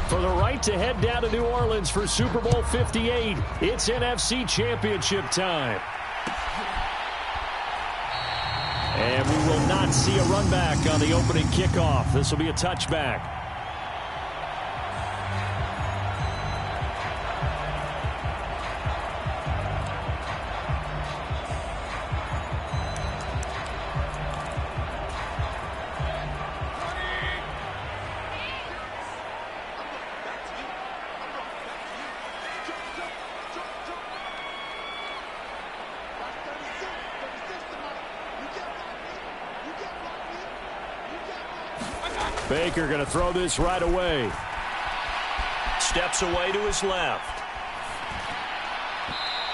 For the right to head down to New Orleans for Super Bowl 58, it's NFC Championship time. And we will not see a run back on the opening kickoff. This will be a touchback. Baker going to throw this right away. Steps away to his left.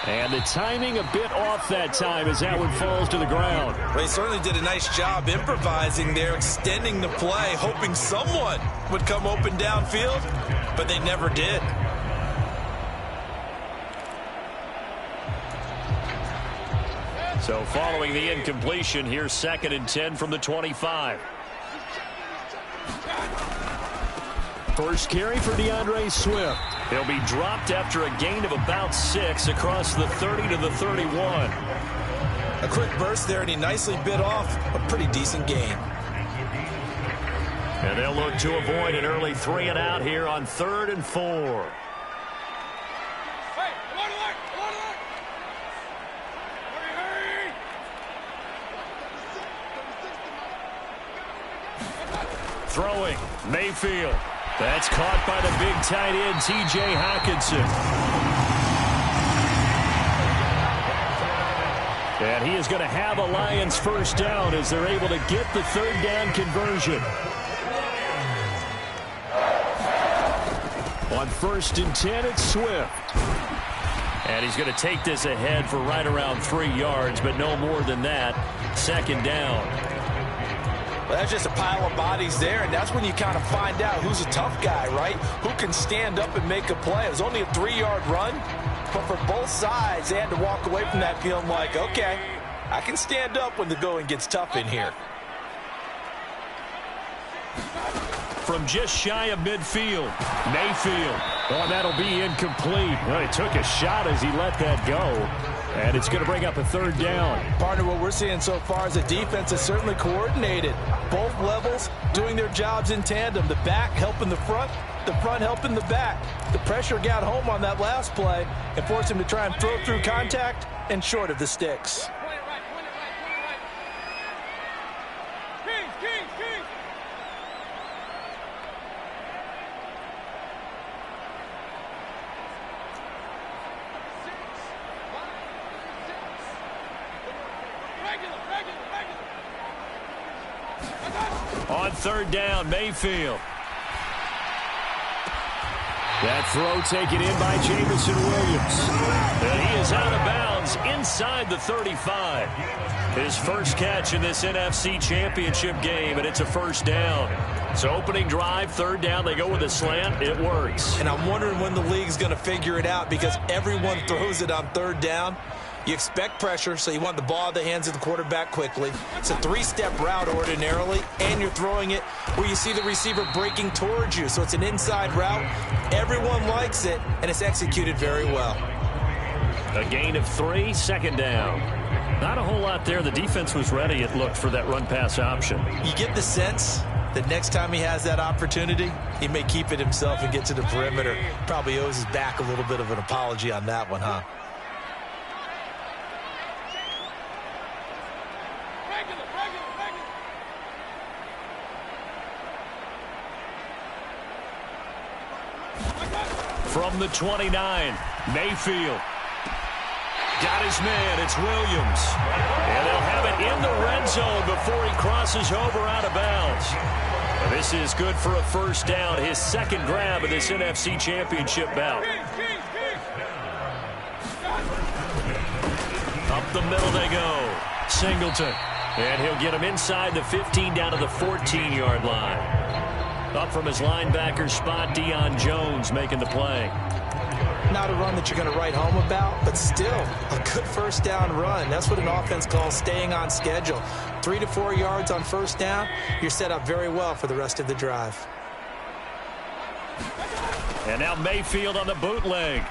And the timing a bit off that time as that one falls to the ground. Well, he certainly did a nice job improvising there, extending the play, hoping someone would come open downfield, but they never did. So following the incompletion, here's 2nd and 10 from the 25. First carry for DeAndre Swift. He'll be dropped after a gain of about 6 across the 30 to the 31. A quick burst there, and he nicely bit off a pretty decent gain. And they'll look to avoid an early 3 and out here on 3rd and 4. Throwing, Mayfield. That's caught by the big tight end, TJ Hawkinson. And he is going to have a Lions first down as they're able to get the 3rd down conversion. On 1st and 10, it's Swift. And he's going to take this ahead for right around 3 yards, but no more than that. 2nd down. Well, that's just a pile of bodies there, and that's when you kind of find out who's a tough guy, right? Who can stand up and make a play. It was only a 3-yard run, but for both sides, they had to walk away from that feeling like, okay, I can stand up when the going gets tough in here. From just shy of midfield, Mayfield. Oh, that'll be incomplete. Well, he took a shot as he let that go. And it's going to bring up a 3rd down. Partner, what we're seeing so far is the defense is certainly coordinated. Both levels doing their jobs in tandem. The back helping the front helping the back. The pressure got home on that last play and forced him to try and throw through contact and short of the sticks. On 3rd down, Mayfield. That throw taken in by Jameson Williams. And he is out of bounds inside the 35. His first catch in this NFC Championship game, and it's a 1st down. So opening drive, 3rd down, they go with a slant. It works. And I'm wondering when the league's going to figure it out because everyone throws it on 3rd down. You expect pressure, so you want the ball in the hands of the quarterback quickly. It's a 3-step route ordinarily, and you're throwing it where you see the receiver breaking towards you. So it's an inside route. Everyone likes it, and it's executed very well. A gain of 3, 2nd down. Not a whole lot there. The defense was ready, it looked, for that run-pass option. You get the sense that next time he has that opportunity, he may keep it himself and get to the perimeter. Probably owes his back a little bit of an apology on that one, huh? From the 29, Mayfield. Got his man, it's Williams. And they'll have it in the red zone before he crosses over out of bounds. And this is good for a 1st down, his 2nd grab of this NFC Championship bout. Up the middle they go. Singleton. And he'll get him inside the 15 down to the 14-yard line. Up from his linebacker spot, Deion Jones making the play. Not a run that you're going to write home about, but still a good 1st down run. That's what an offense calls staying on schedule. 3 to 4 yards on 1st down, you're set up very well for the rest of the drive. And now Mayfield on the bootleg.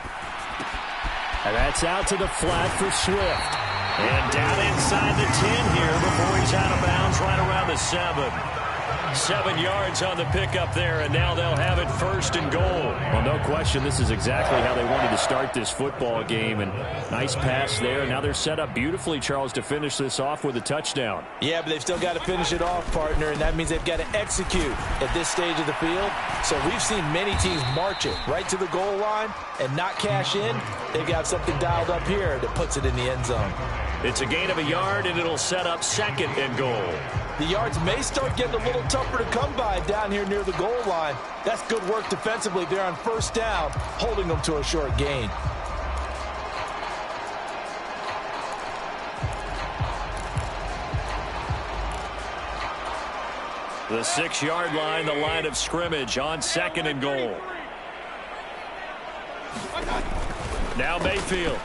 And that's out to the flat for Swift. And down inside the 10 here before he's out of bounds right around the 7. 7 yards on the pickup there, and now they'll have it 1st and goal. Well, no question, this is exactly how they wanted to start this football game. And nice pass there. Now they're set up beautifully, Charles, to finish this off with a touchdown. Yeah, but they've still got to finish it off, partner, and that means they've got to execute at this stage of the field. So we've seen many teams march it right to the goal line and not cash in. They've got something dialed up here that puts it in the end zone. It's a gain of a yard, and it'll set up 2nd and goal. The yards may start getting a little tougher to come by down here near the goal line. That's good work defensively there on 1st down, holding them to a short gain. The 6-yard line, the line of scrimmage on 2nd and goal. Now Mayfield.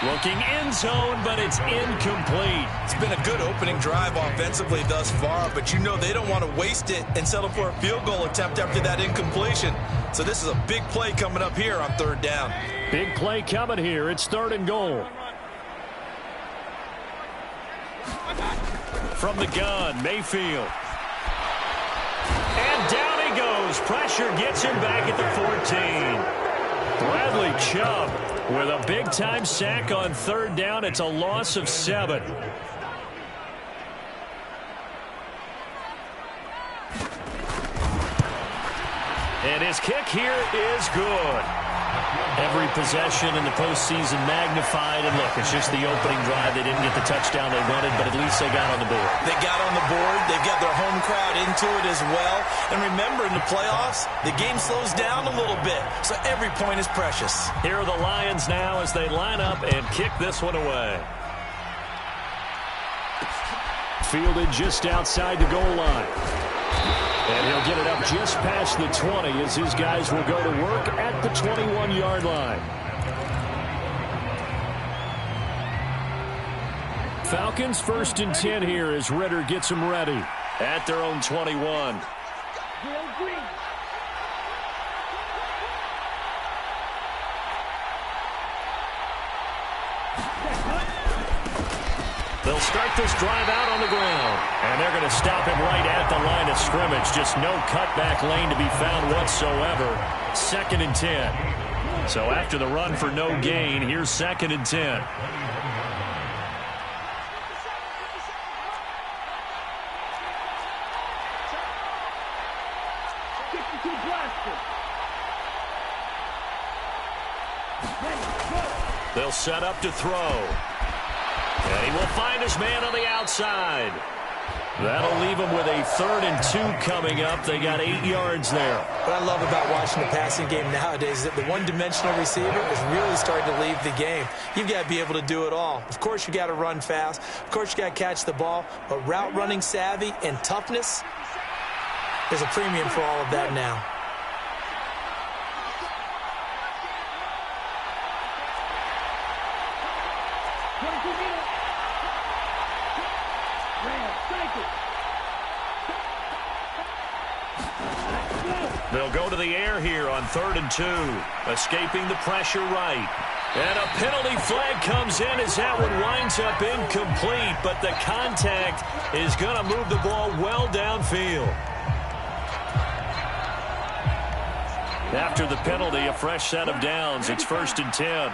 Looking end zone, but it's incomplete. It's been a good opening drive offensively thus far, but you know they don't want to waste it and settle for a field goal attempt after that incompletion. So this is a big play coming up here on 3rd down. Big play coming here. It's 3rd and goal. From the gun, Mayfield. And down he goes. Pressure gets him back at the 14. Bradley Chubb with a big-time sack on 3rd down. It's a loss of 7. And his kick here is good. Every possession in the postseason magnified. And look, it's just the opening drive. They didn't get the touchdown they wanted, but at least they got on the board. They got on the board. They've got their home crowd into it as well. And remember, in the playoffs, the game slows down a little bit, so every point is precious. Here are the Lions now as they line up and kick this one away. Fielded just outside the goal line. And he'll get it up just past the 20 as his guys will go to work at the 21-yard line. Falcons 1st and 10 here as Ritter gets them ready at their own 21. They'll start this drive out on the ground. And they're going to stop him right at the line of scrimmage. Just no cutback lane to be found whatsoever. 2nd and 10. So after the run for no gain, here's 2nd and 10. They'll set up to throw. And he will find his man on the outside. That'll leave him with a 3rd and 2 coming up. They got 8 yards there. What I love about watching the passing game nowadays is that the one-dimensional receiver is really starting to leave the game. You've got to be able to do it all. Of course, you got to run fast. Of course, you got to catch the ball. But route running savvy and toughness, there's a premium for all of that now. They'll go to the air here on 3rd and 2. Escaping the pressure right. And a penalty flag comes in as that one winds up incomplete. But the contact is going to move the ball well downfield. After the penalty, a fresh set of downs. It's 1st and 10.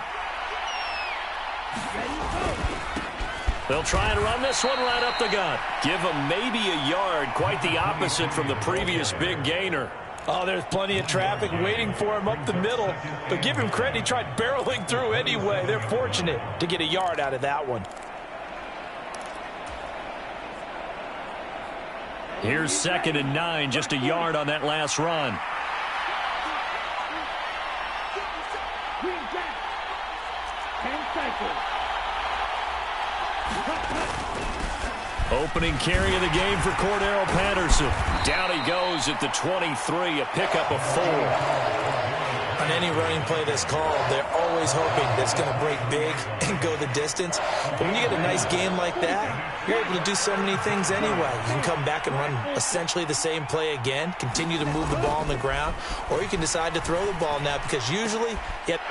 They'll try and run this one right up the gut. Give him maybe a yard. Quite the opposite from the previous big gainer. Oh, there's plenty of traffic waiting for him up the middle. But give him credit, he tried barreling through anyway. They're fortunate to get a yard out of that one. Here's 2nd and 9, just a yard on that last run. Opening carry of the game for Cordero Patterson. Down he goes at the 23, a pickup of 4. On any running play that's called, they're always hoping that it's going to break big and go the distance. But when you get a nice game like that, you're able to do so many things anyway. You can come back and run essentially the same play again, continue to move the ball on the ground, or you can decide to throw the ball now because usually...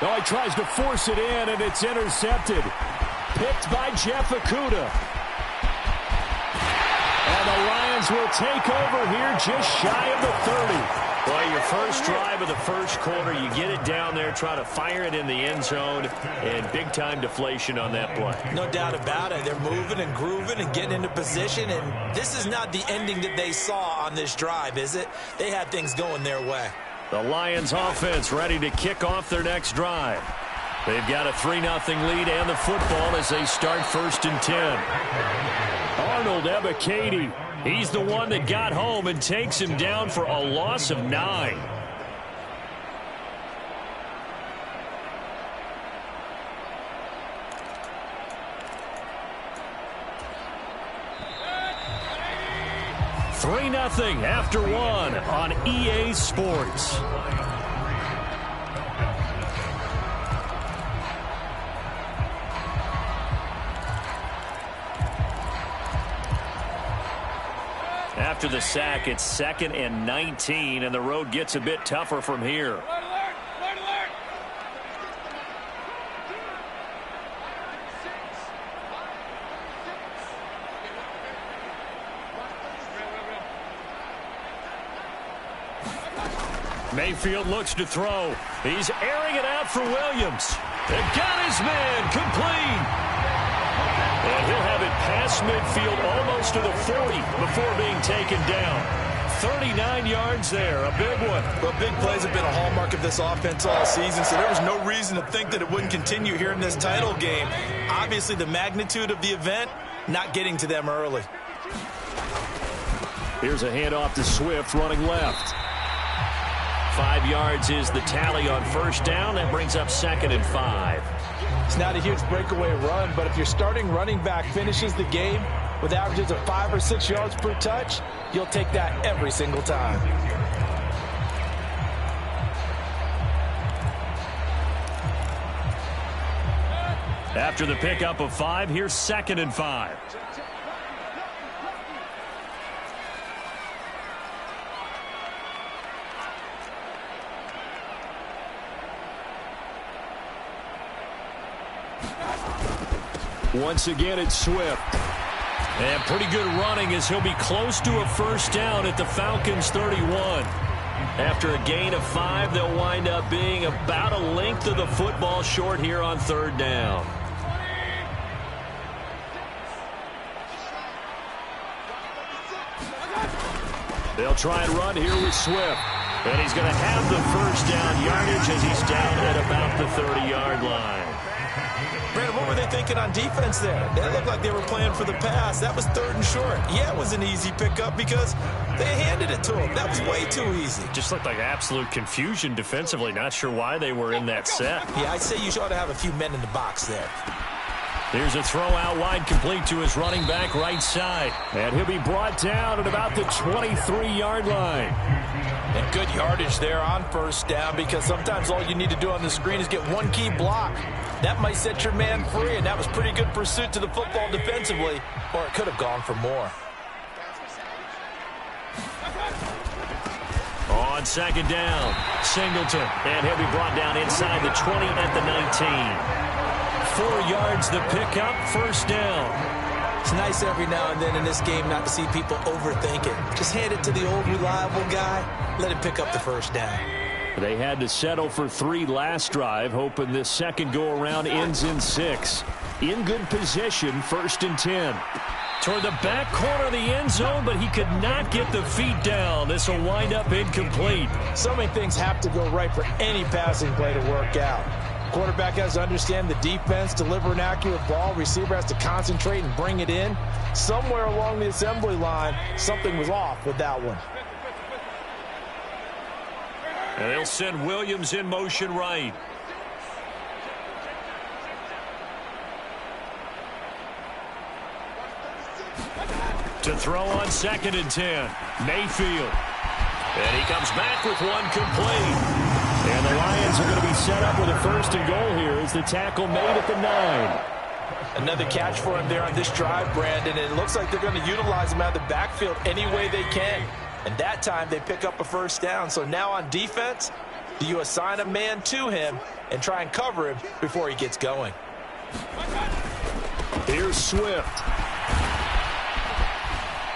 Oh, he tries to force it in, and it's intercepted. Picked by Jeff Okudah. And the Lions will take over here just shy of the 30. Well, your first drive of the first quarter, you get it down there, try to fire it in the end zone, and big-time deflation on that play. No doubt about it. They're moving and grooving and getting into position, and this is not the ending that they saw on this drive, is it? They had things going their way. The Lions offense ready to kick off their next drive. They've got a 3-0 lead and the football as they start 1st and 10. Arnold Ebiketie. He's the one that got home and takes him down for a loss of 9. $3-0 after 1 on EA Sports. After the sack, it's 2nd and 19, and the road gets a bit tougher from here. Mayfield looks to throw. He's airing it out for Williams. They've got his man complete. And he'll have it past midfield almost to the 40 before being taken down. 39 yards there, a big one. Well, big plays have been a hallmark of this offense all season, so there was no reason to think that it wouldn't continue here in this title game. Obviously, the magnitude of the event, not getting to them early. Here's a handoff to Swift running left. 5 yards is the tally on 1st down. That brings up 2nd and 5. It's not a huge breakaway run, but if your starting running back finishes the game with averages of 5 or 6 yards per touch, you'll take that every single time. After the pickup of 5, here's 2nd and 5. Once again, it's Swift. And pretty good running as he'll be close to a 1st down at the Falcons' 31. After a gain of 5, they'll wind up being about a length of the football short here on 3rd down. They'll try and run here with Swift. And he's going to have the 1st down yardage as he's down at about the 30-yard line. Brandon, what were they thinking on defense there? They looked like they were playing for the pass. That was 3rd and short. Yeah, it was an easy pickup because they handed it to him. That was way too easy. Just looked like absolute confusion defensively. Not sure why they were in that set. Yeah, I'd say you ought to have a few men in the box there. Here's a throw out wide complete to his running back right side. And he'll be brought down at about the 23-yard line. And good yardage there on 1st down because sometimes all you need to do on the screen is get one key block. That might set your man free, and that was pretty good pursuit to the football defensively, or it could have gone for more. On 2nd down, Singleton. And he'll be brought down inside the 20 at the 19. 4 yards the pickup, 1st down. It's nice every now and then in this game not to see people overthink it. Just hand it to the old reliable guy, let him pick up the 1st down. They had to settle for 3 last drive, hoping this second go-around ends in 6. In good position, 1st and 10. Toward the back corner of the end zone, but he could not get the feet down. This will wind up incomplete. So many things have to go right for any passing play to work out. Quarterback has to understand the defense, deliver an accurate ball. Receiver has to concentrate and bring it in. Somewhere along the assembly line, something was off with that one. And they'll send Williams in motion right. To throw on 2nd and 10. Mayfield. And he comes back with one complete. And the Lions are going to be set up with a 1st and goal here as the tackle made at the 9. Another catch for him there on this drive, Brandon, and it looks like they're going to utilize him out of the backfield any way they can. And that time they pick up a 1st down. So now on defense, do you assign a man to him and try and cover him before he gets going? Here's Swift.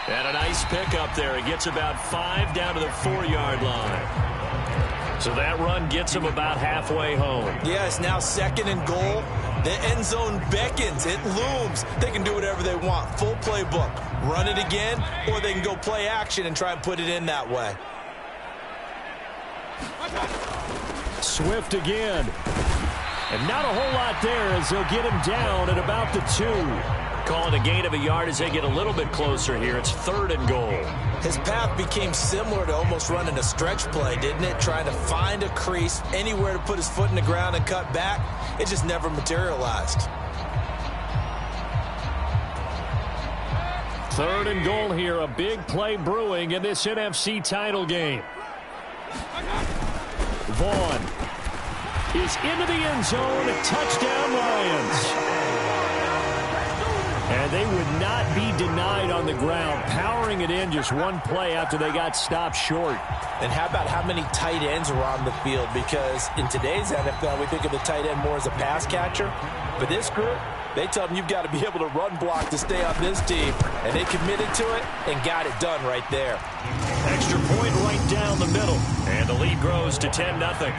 And a nice pickup there. He gets about 5 down to the 4-yard line. So that run gets him about halfway home. Yeah, it's now 2nd and goal. The end zone beckons. It looms. They can do whatever they want. Full playbook. Run it again, or they can go play action and try and put it in that way. Swift again. And not a whole lot there as they'll get him down at about the 2. Calling a gain of a yard as they get a little bit closer here. It's 3rd and goal. His path became similar to almost running a stretch play, didn't it? Trying to find a crease, anywhere to put his foot in the ground and cut back. It just never materialized. 3rd and goal here. A big play brewing in this NFC title game. Vaughn is into the end zone. Touchdown, Lions. And they would not be denied on the ground, powering it in just one play after they got stopped short. And how about how many tight ends are on the field? Because in today's NFL, we think of the tight end more as a pass catcher. But this group, they tell them you've got to be able to run block to stay on this team. And they committed to it and got it done right there. Extra point right down the middle. And the lead grows to 10-0.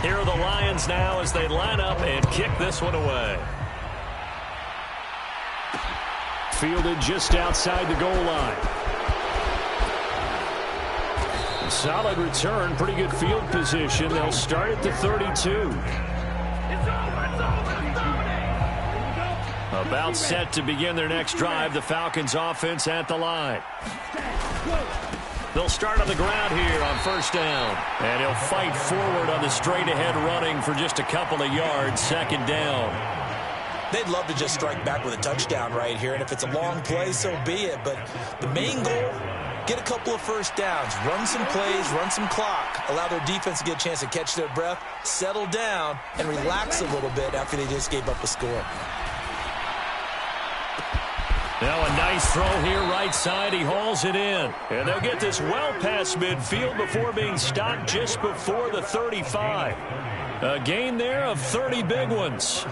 Here are the Lions now as they line up and kick this one away. Fielded just outside the goal line. Solid return, pretty good field position. They'll start at the 32. About set to begin their next drive. The Falcons offense at the line. They'll start on the ground here on 1st down. And he'll fight forward on the straight-ahead running for just a couple of yards. 2nd down. They'd love to just strike back with a touchdown right here. And if it's a long play, so be it. But the main goal, get a couple of 1st downs. Run some plays, run some clock. Allow their defense to get a chance to catch their breath, settle down, and relax a little bit after they just gave up a score. Now a nice throw here right side. He hauls it in. And they'll get this well past midfield before being stopped just before the 35. A gain there of 30 big ones.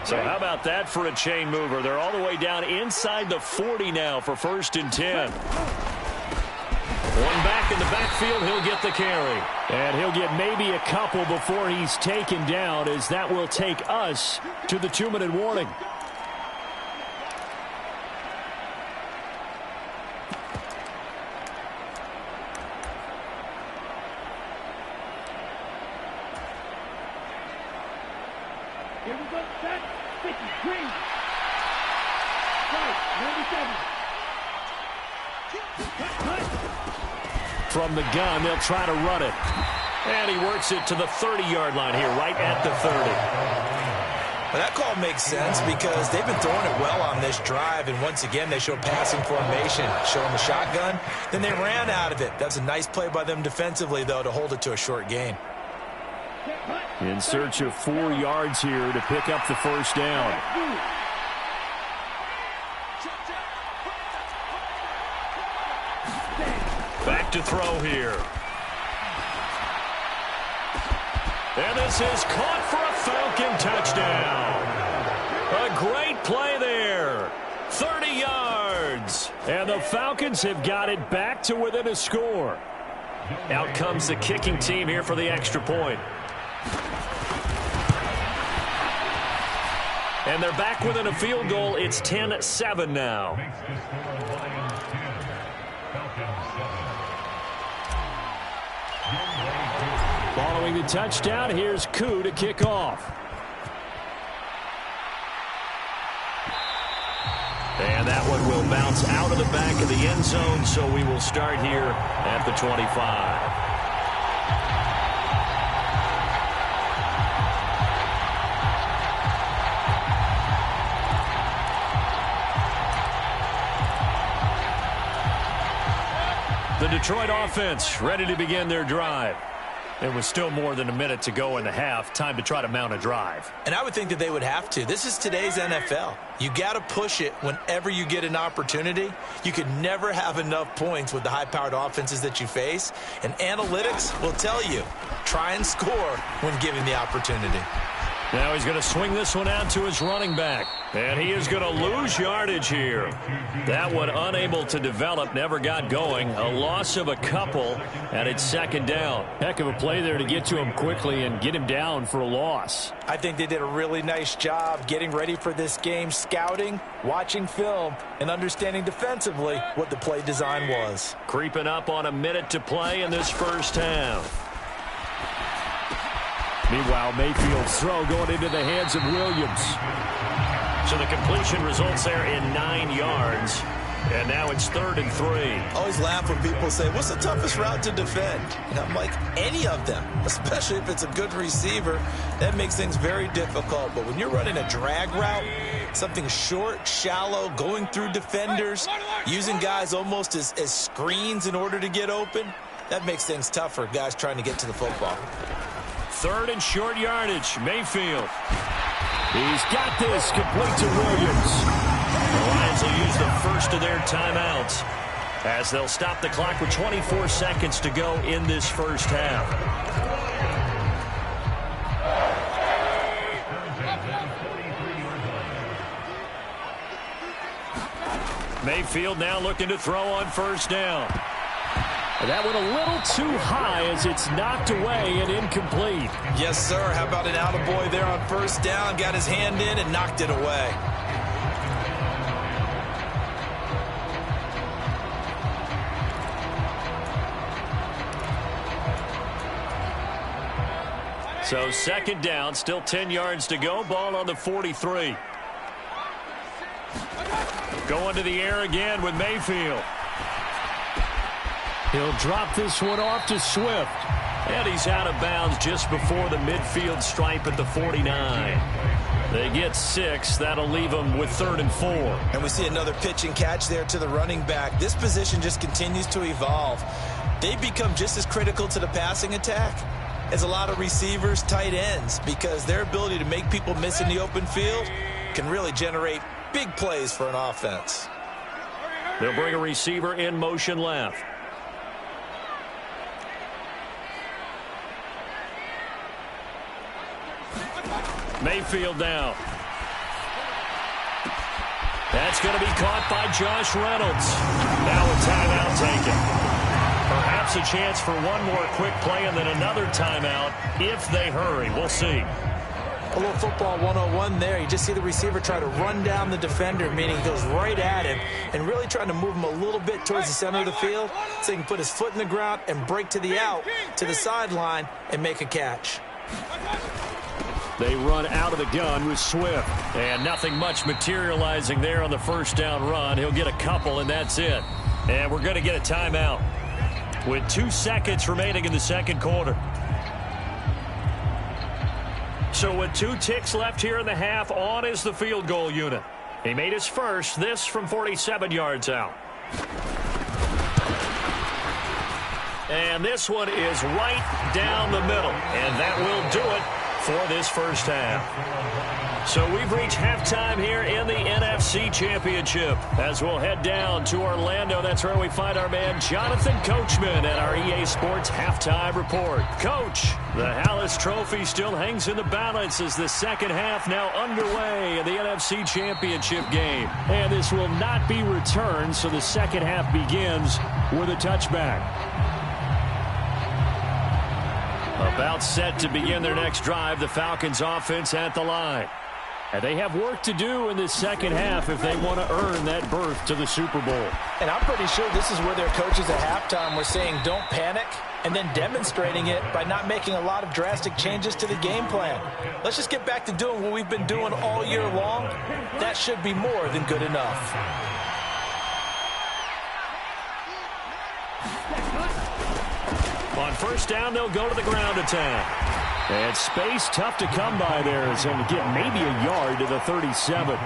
So how about that for a chain mover? They're all the way down inside the 40 now for 1st and 10. One back in the backfield. He'll get the carry. And he'll get maybe a couple before he's taken down, as that will take us to the 2-minute warning. From the gun, they'll try to run it. And he works it to the 30-yard line here, right at the 30. Well, that call makes sense because they've been throwing it well on this drive, and once again, they show passing formation, showing the shotgun. Then they ran out of it. That's a nice play by them defensively, though, to hold it to a short gain. In search of 4 yards here to pick up the 1st down. Back to throw here. And this is caught for a Falcon touchdown. A great play there. 30 yards. And the Falcons have got it back to within a score. Out comes the kicking team here for the extra point. And they're back within a field goal. It's 10-7 now. Following the touchdown, here's Koo to kick off. And that one will bounce out of the back of the end zone, so we will start here at the 25. The Detroit offense ready to begin their drive. It was still more than a minute to go in the half. Time to try to mount a drive. And I would think that they would have to. This is today's NFL. You got to push it whenever you get an opportunity. You could never have enough points with the high-powered offenses that you face. And analytics will tell you, try and score when given the opportunity. Now he's going to swing this one out to his running back. And he is going to lose yardage here. That one unable to develop, never got going. A loss of a couple, and it's second down. Heck of a play there to get to him quickly and get him down for a loss. I think they did a really nice job getting ready for this game, scouting, watching film, and understanding defensively what the play design was. Creeping up on a minute to play in this first half. Meanwhile, Mayfield's throw going into the hands of Williams. So the completion results there in 9 yards. And now it's 3rd and 3. I always laugh when people say, what's the toughest route to defend? And I'm like, any of them, especially if it's a good receiver. That makes things very difficult. But when you're running a drag route, something short, shallow, going through defenders, using guys almost as screens in order to get open, that makes things tough for guys trying to get to the football. 3rd and short yardage. Mayfield. He's got this complete to Williams. The Lions will use the first of their timeouts as they'll stop the clock with 24 seconds to go in this first half. Mayfield now looking to throw on first down. That one a little too high as it's knocked away and incomplete. Yes, sir. How about an attaboy there on first down? Got his hand in and knocked it away. So second down, still 10 yards to go. Ball on the 43. Going to the air again with Mayfield. He'll drop this one off to Swift. And he's out of bounds just before the midfield stripe at the 49. They get 6. That'll leave them with 3rd and 4. And we see another pitch and catch there to the running back. This position just continues to evolve. They become just as critical to the passing attack as a lot of receivers, tight ends, because their ability to make people miss in the open field can really generate big plays for an offense. They'll bring a receiver in motion left. Mayfield down. That's going to be caught by Josh Reynolds. Now a timeout taken. Perhaps a chance for one more quick play and then another timeout if they hurry. We'll see. A little football 101 there. You just see the receiver try to run down the defender, meaning he goes right at him and really trying to move him a little bit towards the center of the field so he can put his foot in the ground and break to the out, to the sideline, and make a catch. They run out of the gun with Swift. And nothing much materializing there on the first down run. He'll get a couple, and that's it. And we're going to get a timeout with 2 seconds remaining in the second quarter. So with 2 ticks left here in the half, on is the field goal unit. He made his first, this from 47 yards out. And this one is right down the middle. And that will do it for this first half. So we've reached halftime here in the NFC Championship. As we'll head down to Orlando, that's where we find our man Jonathan Coachman at our EA Sports Halftime Report. Coach, the Hallis Trophy still hangs in the balance as the second half now underway in the NFC Championship game. And this will not be returned, so the second half begins with a touchback. About set to begin their next drive, the Falcons offense at the line. And they have work to do in this second half if they want to earn that berth to the Super Bowl. And I'm pretty sure this is where their coaches at halftime were saying don't panic, and then demonstrating it by not making a lot of drastic changes to the game plan. Let's just get back to doing what we've been doing all year long. That should be more than good enough. On first down, they'll go to the ground attack. And space tough to come by there. So to get maybe a yard to the 37.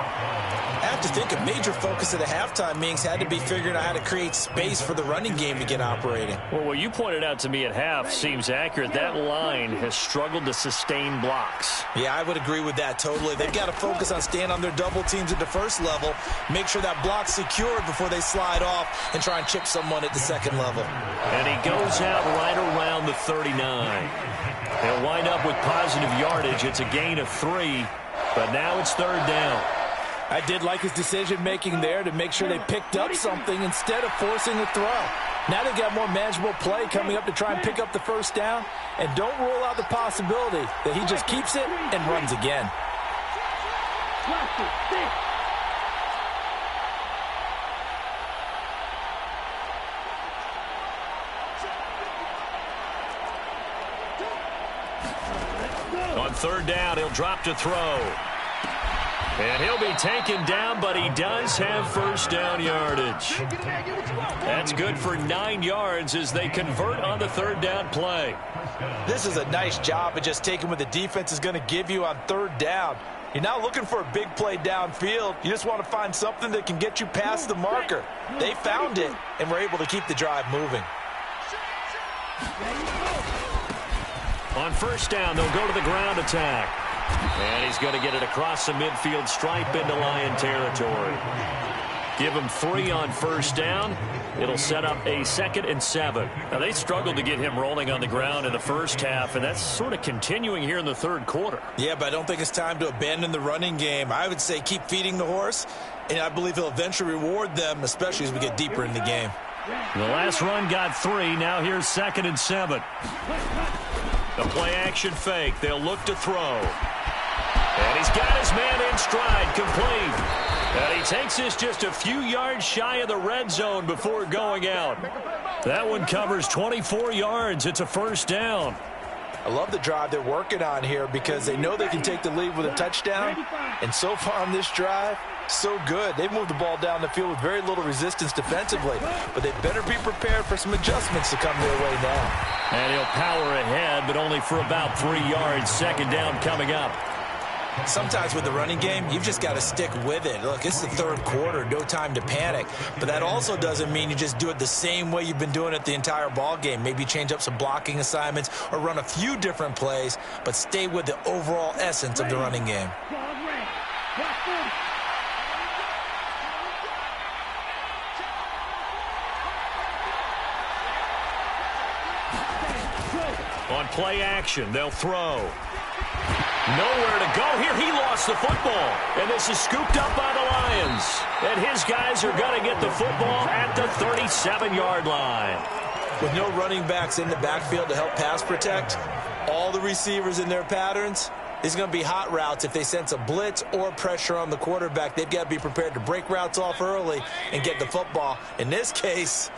I have to think a major focus of the halftime meetings had to be figuring out how to create space for the running game to get operating. Well, what you pointed out to me at half seems accurate. That line has struggled to sustain blocks. Yeah, I would agree with that totally. They've got to focus on staying on their double teams at the first level, make sure that block's secured before they slide off and try and chip someone at the second level. And he goes out right around the 39. They'll wind up with positive yardage. It's a gain of 3, but now it's third down. I did like his decision-making there to make sure they picked up something instead of forcing a throw. Now they've got more manageable play coming up to try and pick up the first down, and don't rule out the possibility that he just keeps it and runs again. On third down, he'll drop to throw. And he'll be taken down, but he does have first down yardage. That's good for 9 yards as they convert on the third down play. This is a nice job of just taking what the defense is going to give you on third down. You're not looking for a big play downfield. You just want to find something that can get you past the marker. They found it and were able to keep the drive moving. On first down, they'll go to the ground attack. And he's going to get it across the midfield stripe into Lion territory. Give him 3 on first down. It'll set up a 2nd and 7. Now, they struggled to get him rolling on the ground in the first half, and that's sort of continuing here in the third quarter. Yeah, but I don't think it's time to abandon the running game. I would say keep feeding the horse, and I believe he'll eventually reward them, especially as we get deeper in the game. The last run got 3. Now here's 2nd and 7. The play-action fake. They'll look to throw. And he's got his man in stride, complete. And he takes this just a few yards shy of the red zone before going out. That one covers 24 yards. It's a first down. I love the drive they're working on here because they know they can take the lead with a touchdown. And so far on this drive, so good. They've moved the ball down the field with very little resistance defensively. But they better be prepared for some adjustments to come their way now. And he'll power ahead, but only for about 3 yards. Second down coming up. Sometimes with the running game, you've just got to stick with it. Look, it's the third quarter, no time to panic. But that also doesn't mean you just do it the same way you've been doing it the entire ball game. Maybe change up some blocking assignments or run a few different plays, but stay with the overall essence of the running game. On play action, they'll throw. Nowhere to go here. He lost the football. And this is scooped up by the Lions. And his guys are going to get the football at the 37-yard line. With no running backs in the backfield to help pass protect, all the receivers in their patterns, it's going to be hot routes if they sense a blitz or pressure on the quarterback. They've got to be prepared to break routes off early and get the football. In this case,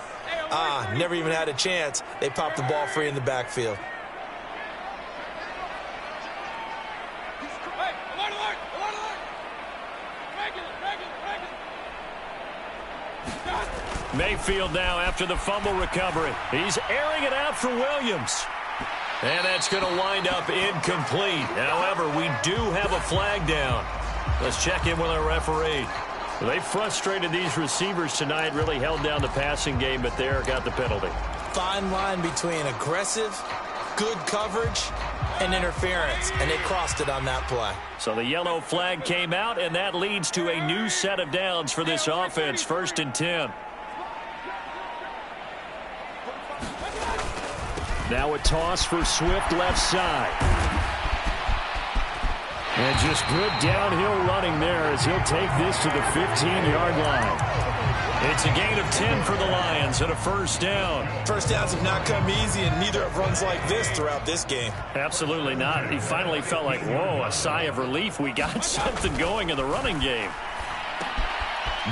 never even had a chance. They popped the ball free in the backfield. Mayfield now after the fumble recovery. He's airing it out for Williams. And that's going to wind up incomplete. However, we do have a flag down. Let's check in with our referee. They frustrated these receivers tonight, really held down the passing game, but there got the penalty. Fine line between aggressive, good coverage, and interference, and they crossed it on that play. So the yellow flag came out, and that leads to a new set of downs for this offense, 1st and 10. Now a toss for Swift left side. And just good downhill running there as he'll take this to the 15-yard line. It's a gain of 10 for the Lions and a first down. First downs have not come easy, and neither have runs like this throughout this game. Absolutely not. He finally felt like, whoa, a sigh of relief. We got something going in the running game.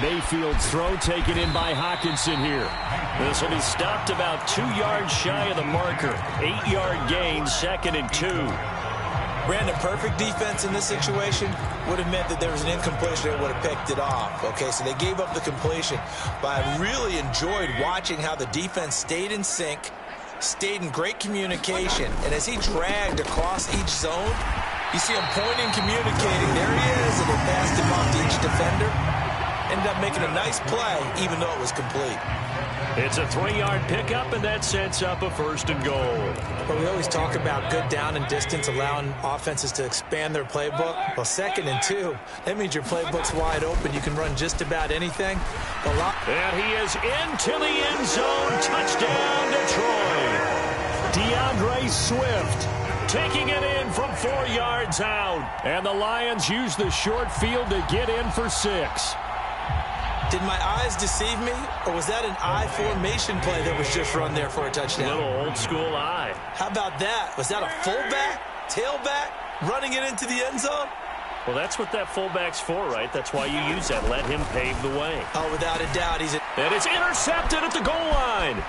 Mayfield's throw taken in by Hockenson here. This will be stopped about 2 yards shy of the marker. 8-yard gain, 2nd and 2. Brandon, perfect defense in this situation would have meant that there was an incompletion that would have picked it off. Okay, so they gave up the completion. But I really enjoyed watching how the defense stayed in sync, stayed in great communication. And as he dragged across each zone, you see him pointing, communicating. There he is, and they passed him off to each defender. Ended up making a nice play, even though it was complete. It's a 3-yard pickup, and that sets up a 1st and goal. But we always talk about good down and distance, allowing offenses to expand their playbook. Well, 2nd and 2, that means your playbook's wide open. You can run just about anything. And he is into the end zone. Touchdown, Detroit. DeAndre Swift taking it in from 4 yards out. And the Lions use the short field to get in for 6. Did my eyes deceive me, or was that an I formation play that was just run there for a touchdown? A little old school eye. How about that? Was that a fullback, tailback, running it into the end zone? Well, that's what that fullback's for, right? That's why you use that. Let him pave the way. Oh, without a doubt. And it's intercepted at the goal line.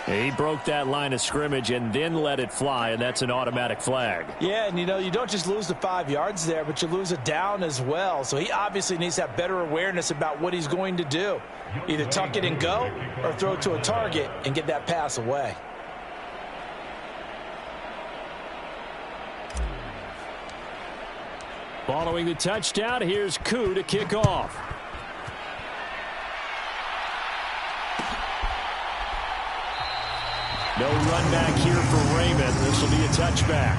He broke that line of scrimmage and then let it fly, and that's an automatic flag. Yeah, and you don't just lose the 5 yards there, but you lose a down as well. So he obviously needs to have better awareness about what he's going to do. Either tuck it and go or throw it to a target and get that pass away. Following the touchdown, here's Koo to kick off. No run back here for Raymond. This will be a touchback.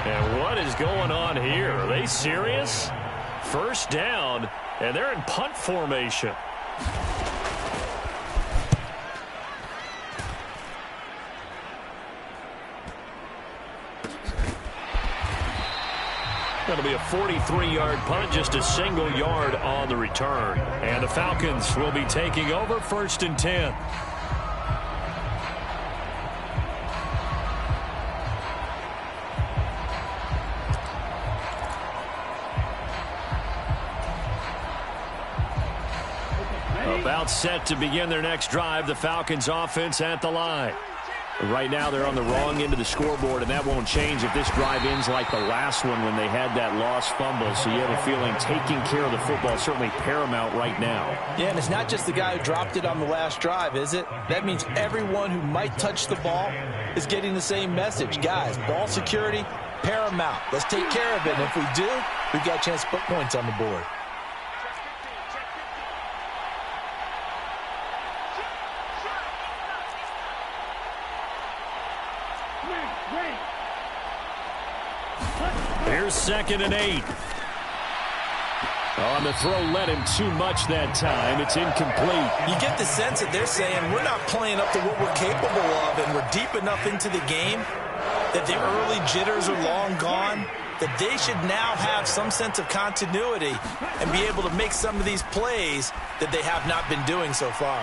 And what is going on here? Are they serious? 1st down, and they're in punt formation. That'll be a 43-yard punt, just a single yard on the return. And the Falcons will be taking over 1st and 10. About set to begin their next drive, the Falcons offense at the line. Right now they're on the wrong end of the scoreboard, and that won't change if this drive ends like the last one when they had that lost fumble. So you have a feeling taking care of the football is certainly paramount right now. Yeah, and it's not just the guy who dropped it on the last drive, is it? That means everyone who might touch the ball is getting the same message. Guys, ball security, paramount. Let's take care of it, and if we do, we've got a chance to put points on the board. Here's 2nd and 8. On the throw, led him too much that time. It's incomplete. You get the sense that they're saying we're not playing up to what we're capable of, and we're deep enough into the game that the early jitters are long gone, that they should now have some sense of continuity and be able to make some of these plays that they have not been doing so far.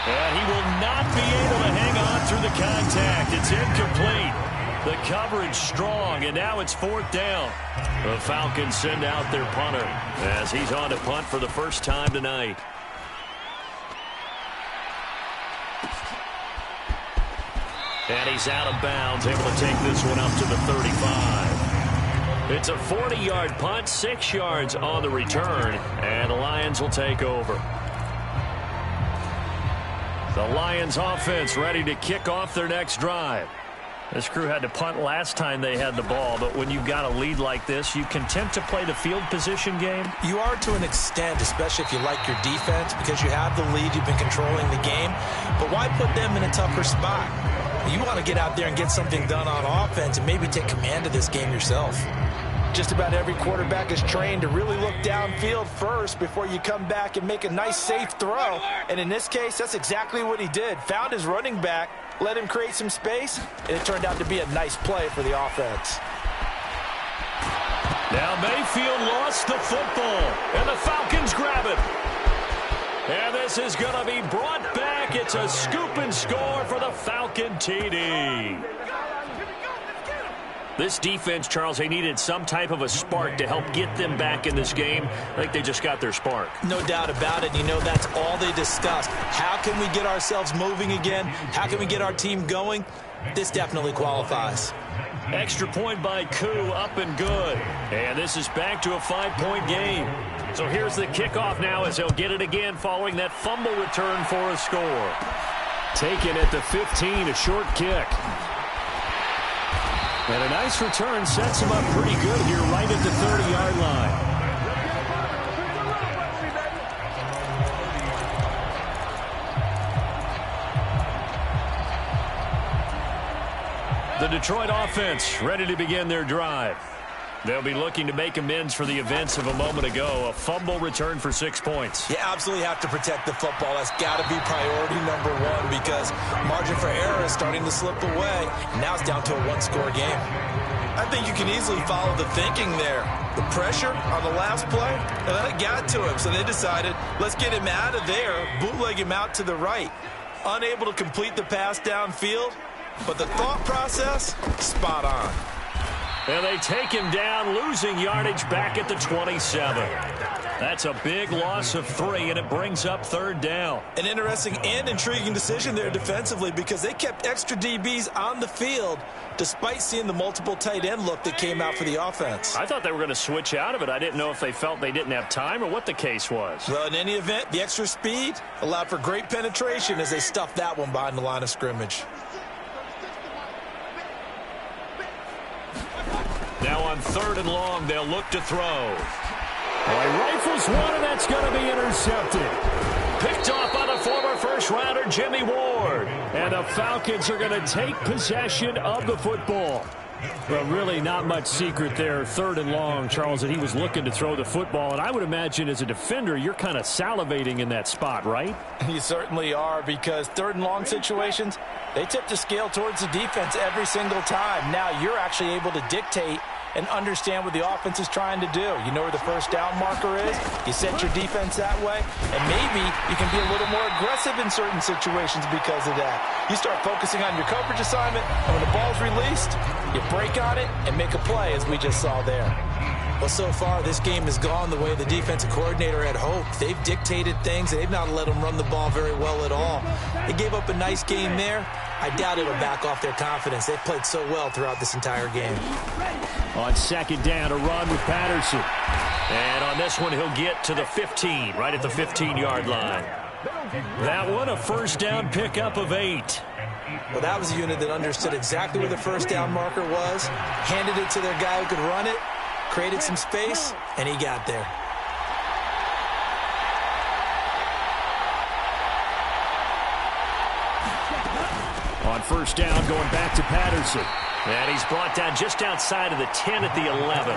And he will not be able to hang on through the contact. It's incomplete. The coverage strong, and now it's 4th down. The Falcons send out their punter as he's on to punt for the first time tonight. And he's out of bounds, able to take this one up to the 35. It's a 40-yard punt, 6 yards on the return, and the Lions will take over. The Lions offense ready to kick off their next drive. This crew had to punt last time they had the ball, but when you've got a lead like this, you content to play the field position game? You are to an extent, especially if you like your defense, because you have the lead, you've been controlling the game. But why put them in a tougher spot? You want to get out there and get something done on offense and maybe take command of this game yourself. Just about every quarterback is trained to really look downfield first before you come back and make a nice, safe throw. And in this case, that's exactly what he did. Found his running back, let him create some space, and it turned out to be a nice play for the offense. Now Mayfield lost the football, and the Falcons grab it. And this is going to be brought back. It's a scoop and score for the Falcon TD. This defense, Charles, they needed some type of a spark to help get them back in this game. I think they just got their spark. No doubt about it. You know, that's all they discussed. How can we get ourselves moving again? How can we get our team going? This definitely qualifies. Extra point by Koo, up and good. And this is back to a 5-point game. So here's the kickoff now as they'll get it again following that fumble return for a score. Taken at the 15, a short kick. And a nice return sets him up pretty good here right at the 30-yard line. The Detroit offense ready to begin their drive. They'll be looking to make amends for the events of a moment ago. A fumble return for 6 points. You absolutely have to protect the football. That's got to be priority number one because margin for error is starting to slip away. Now it's down to a one-score game. I think you can easily follow the thinking there. The pressure on the last play, and then it got to him. So they decided, let's get him out of there, bootleg him out to the right. Unable to complete the pass downfield, but the thought process, spot on. And they take him down, losing yardage back at the 27. That's a big loss of 3, and it brings up 3rd down. An interesting and intriguing decision there defensively because they kept extra DBs on the field despite seeing the multiple tight end look that came out for the offense. I thought they were going to switch out of it. I didn't know if they felt they didn't have time or what the case was. Well, in any event, the extra speed allowed for great penetration as they stuffed that one behind the line of scrimmage. Now on 3rd and long, they'll look to throw. Well, he rifles one, and that's going to be intercepted. Picked off by the former first-rounder, Jimmy Ward. And the Falcons are going to take possession of the football. Well, really not much secret there. 3rd and long, Charles, that he was looking to throw the football. And I would imagine as a defender, you're kind of salivating in that spot, right? You certainly are because 3rd and long situations, they tip the scale towards the defense every single time. Now you're actually able to dictate and understand what the offense is trying to do. You know where the first down marker is. You set your defense that way, and maybe you can be a little more aggressive in certain situations because of that. You start focusing on your coverage assignment, and when the ball's released, you break on it and make a play, as we just saw there. Well, so far, this game has gone the way the defensive coordinator had hoped. They've dictated things. They've not let them run the ball very well at all. They gave up a nice game there. I doubt it'll back off their confidence. They've played so well throughout this entire game. On 2nd down, a run with Patterson. And on this one, he'll get to the 15, right at the 15-yard line. That one, a first down pickup of 8. Well, that was a unit that understood exactly where the first down marker was, handed it to their guy who could run it, created some space, and he got there. On first down, going back to Patterson. And he's brought down just outside of the 10 at the 11.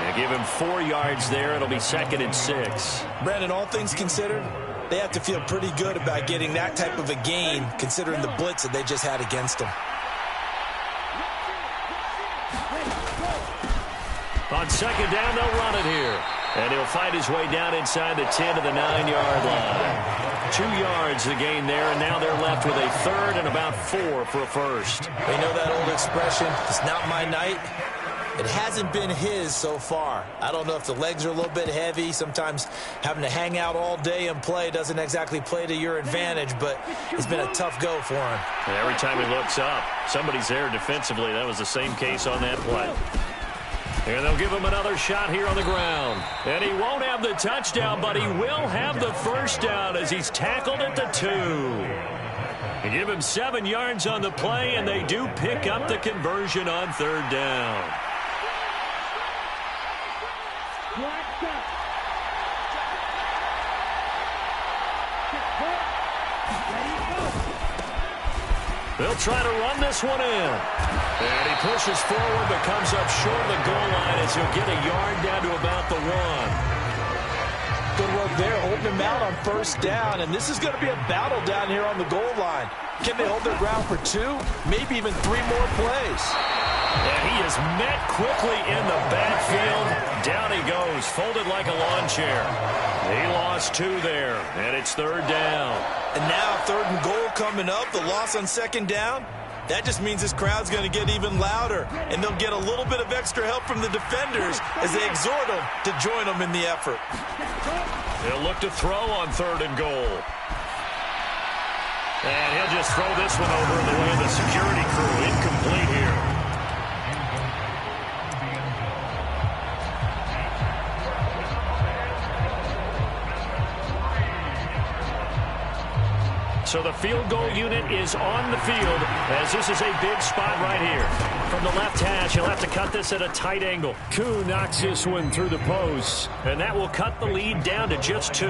And give him 4 yards there. It'll be 2nd and 6. Brandon, all things considered, they have to feel pretty good about getting that type of a gain, considering the blitz that they just had against them. On 2nd down, they'll run it here. And he'll find his way down inside the 10 to the 9-yard line. 2 yards the gain there, and now they're left with a 3rd and about 4 for a first. They know that old expression, it's not my night. It hasn't been his so far. I don't know if the legs are a little bit heavy. Sometimes having to hang out all day and play doesn't exactly play to your advantage, but it's been a tough go for him. And every time he looks up, somebody's there defensively. That was the same case on that play. And they'll give him another shot here on the ground. And he won't have the touchdown, but he will have the first down as he's tackled at the 2. They give him 7 yards on the play, and they do pick up the conversion on 3rd down. They'll try to run this one in. And he pushes forward but comes up short of the goal line as he'll get a yard down to about the 1. Good work there, holding him out on first down. And this is going to be a battle down here on the goal line. Can they hold their ground for 2, maybe even 3 more plays? And he is met quickly in the backfield. Down he goes, folded like a lawn chair. He lost 2 there, and it's 3rd down. And now 3rd and goal coming up, the loss on 2nd down. That just means this crowd's going to get even louder, and they'll get a little bit of extra help from the defenders as they exhort them to join them in the effort. He'll look to throw on 3rd and goal. And he'll just throw this one over in the way of the security crew. Incomplete here. So the field goal unit is on the field as this is a big spot right here. From the left hash, he'll have to cut this at a tight angle. Koo knocks this one through the post, and that will cut the lead down to just 2.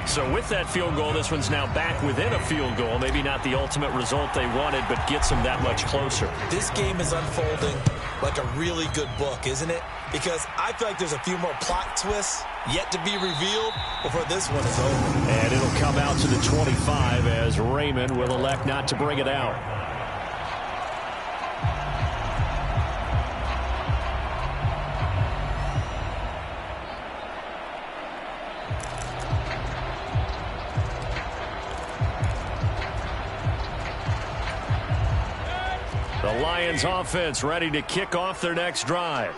So with that field goal, this one's now back within a field goal. Maybe not the ultimate result they wanted, but gets them that much closer. This game is unfolding like a really good book, isn't it? Because I feel like there's a few more plot twists yet to be revealed before this one is over. And it'll come out to the 25 as Raymond will elect not to bring it out. The Lions offense ready to kick off their next drive.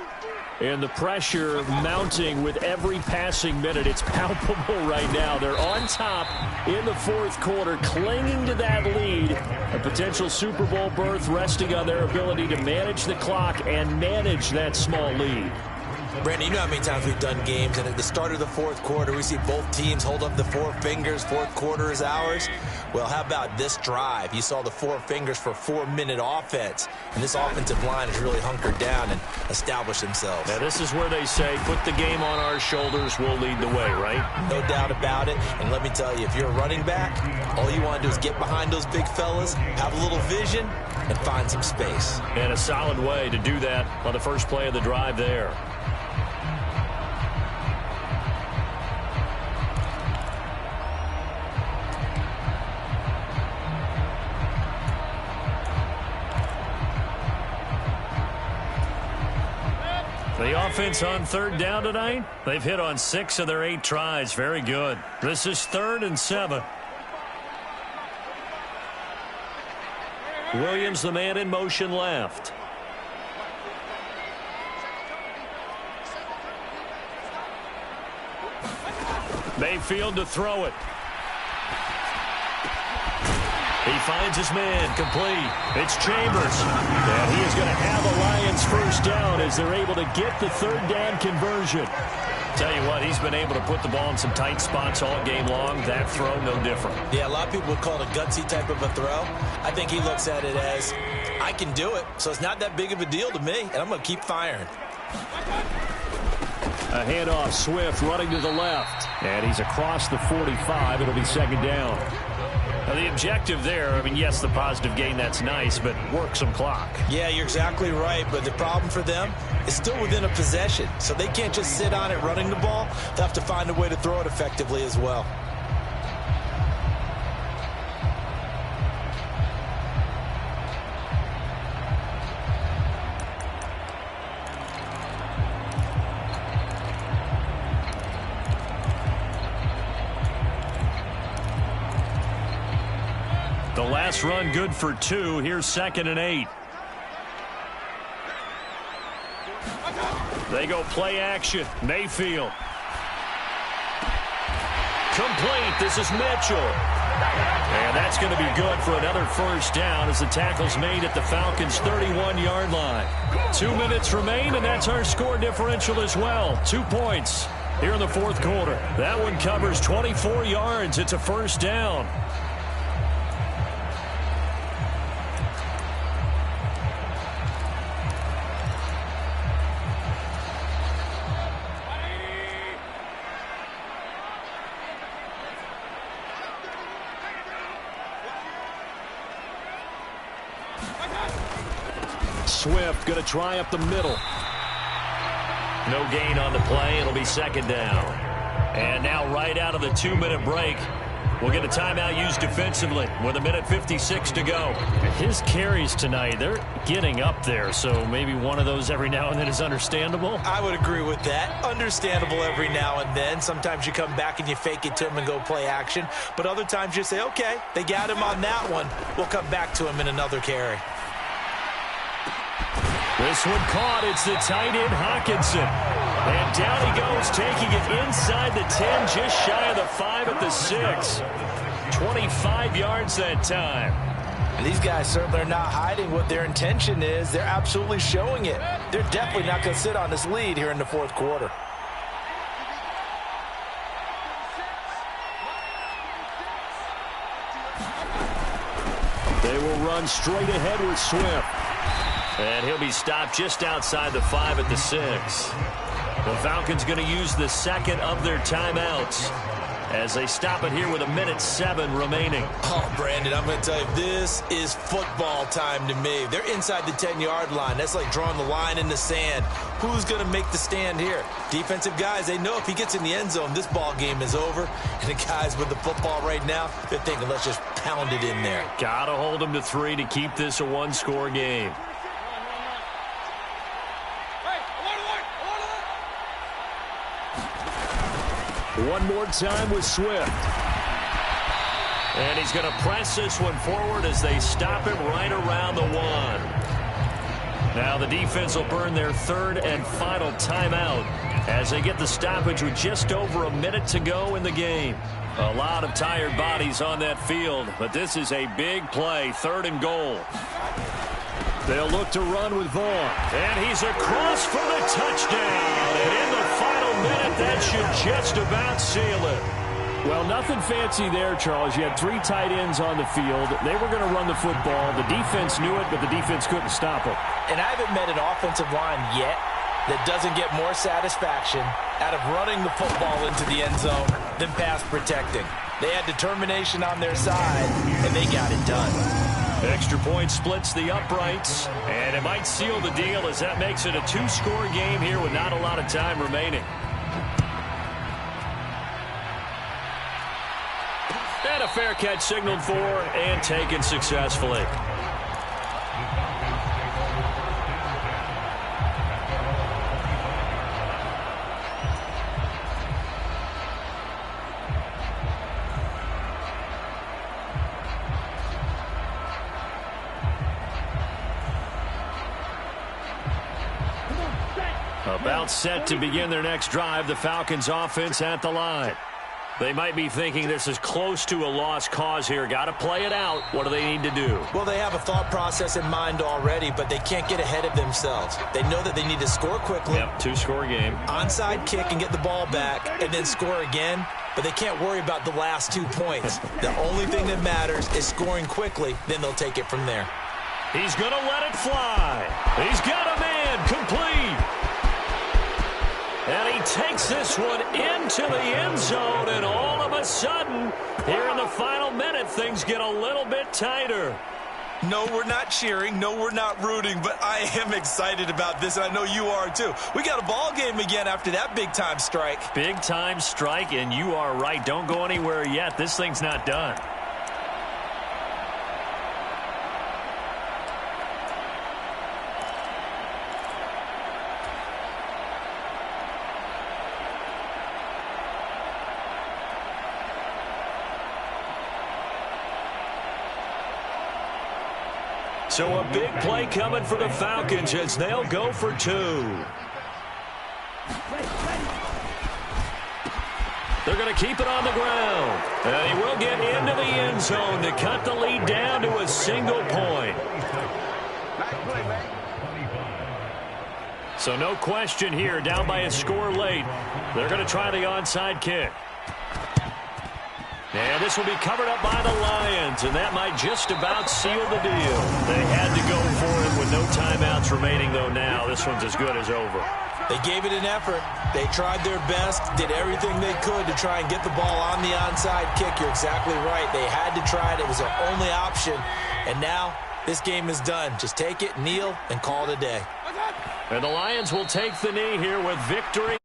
And the pressure mounting with every passing minute. It's palpable right now. They're on top in the 4th quarter, clinging to that lead. A potential Super Bowl berth resting on their ability to manage the clock and manage that small lead. Brandon, you know how many times we've done games, and at the start of the 4th quarter, we see both teams hold up the 4 fingers, 4th quarter is ours. Well, how about this drive? You saw the 4 fingers for 4-minute offense, and this offensive line has really hunkered down and established themselves. Now, this is where they say, put the game on our shoulders, we'll lead the way, right? No doubt about it, and let me tell you, if you're a running back, all you want to do is get behind those big fellas, have a little vision, and find some space. And a solid way to do that on the first play of the drive there. The offense on 3rd down tonight, they've hit on 6 of their 8 tries. Very good. This is 3rd and 7. Williams, the man in motion left. Mayfield to throw it. He finds his man, complete. It's Chambers. And he is going to have a Lions first down as they're able to get the 3rd down conversion. Tell you what, he's been able to put the ball in some tight spots all game long. That throw, no different. Yeah, a lot of people would call it a gutsy type of a throw. I think he looks at it as, I can do it, so it's not that big of a deal to me, and I'm going to keep firing. A handoff, Swift running to the left. And he's across the 45. It'll be 2nd down. Now, the objective there, I mean, yes, the positive gain, that's nice, but work some clock. Yeah, you're exactly right, but the problem for them is still within a possession. So they can't just sit on it running the ball. They'll have to find a way to throw it effectively as well. The last run good for 2. Here's 2nd and 8. They go play action. Mayfield. Complete. This is Mitchell. And that's going to be good for another first down as the tackle's made at the Falcons' 31-yard line. 2 minutes remain, and that's our score differential as well. 2 points here in the 4th quarter. That one covers 24 yards. It's a first down. Swift going to try up the middle. No gain on the play. It'll be 2nd down. And now right out of the 2-minute break, We'll get a timeout used defensively with 1:56 to go. His carries tonight, they're getting up there, so maybe one of those every now and then is understandable. I would agree with that. Understandable every now and then. Sometimes you come back and you fake it to him and go play action. But other times you say, okay, they got him on that one. We'll come back to him in another carry. This one caught. It's the tight end, Hawkinson. And down he goes, taking it inside the 10, just shy of the 5 at the 6. 25 yards that time. And these guys certainly are not hiding what their intention is. They're absolutely showing it. They're definitely not going to sit on this lead here in the fourth quarter. They will run straight ahead with Swift. And he'll be stopped just outside the 5 at the 6. The Falcons going to use the second of their timeouts as they stop it here with 1:07 remaining. Oh, Brandon, I'm going to tell you, this is football time to me. They're inside the 10-yard line. That's like drawing the line in the sand. Who's going to make the stand here? Defensive guys, they know if he gets in the end zone, this ball game is over. And the guys with the football right now, they're thinking, let's just pound it in there. Got to hold them to 3 to keep this a one-score game. One more time with Swift. And he's going to press this one forward as they stop him right around the 1. Now the defense will burn their third and final timeout as they get the stoppage with just over a minute to go in the game. A lot of tired bodies on that field, but this is a big play, 3rd and goal. They'll look to run with Vaughn. And he's across for the touchdown. And in the final minute, that should just about seal it. Well, nothing fancy there, Charles. You had 3 tight ends on the field. They were going to run the football. The defense knew it, but the defense couldn't stop it. And I haven't met an offensive line yet that doesn't get more satisfaction out of running the football into the end zone than pass protecting. They had determination on their side, and they got it done. Extra point splits the uprights, and it might seal the deal as that makes it a 2-score game here with not a lot of time remaining. And a fair catch signaled for and taken successfully. About set to begin their next drive, the Falcons offense at the line. They might be thinking this is close to a lost cause here. Got to play it out. What do they need to do? Well, they have a thought process in mind already, but they can't get ahead of themselves. They know that they need to score quickly. Yep, 2-score game. Onside kick and get the ball back and then score again, but they can't worry about the last 2 points. The only thing that matters is scoring quickly, then they'll take it from there. He's going to let it fly. He's got a man complete. And he takes this one into the end zone, and all of a sudden, here in the final minute, things get a little bit tighter. No, we're not cheering. No, we're not rooting, but I am excited about this, and I know you are too. We got a ball game again after that big-time strike. Big-time strike, and you are right. Don't go anywhere yet. This thing's not done. So a big play coming for the Falcons as they'll go for 2. They're going to keep it on the ground. And he will get into the end zone to cut the lead down to a single point. So no question here, down by a score late. They're going to try the onside kick. And this will be covered up by the Lions, and that might just about seal the deal. They had to go for it with no timeouts remaining, though now. This one's as good as over. They gave it an effort. They tried their best, did everything they could to try and get the ball on the onside kick. You're exactly right. They had to try it. It was their only option. And now this game is done. Just take it, kneel, and call it a day. And the Lions will take the knee here with victory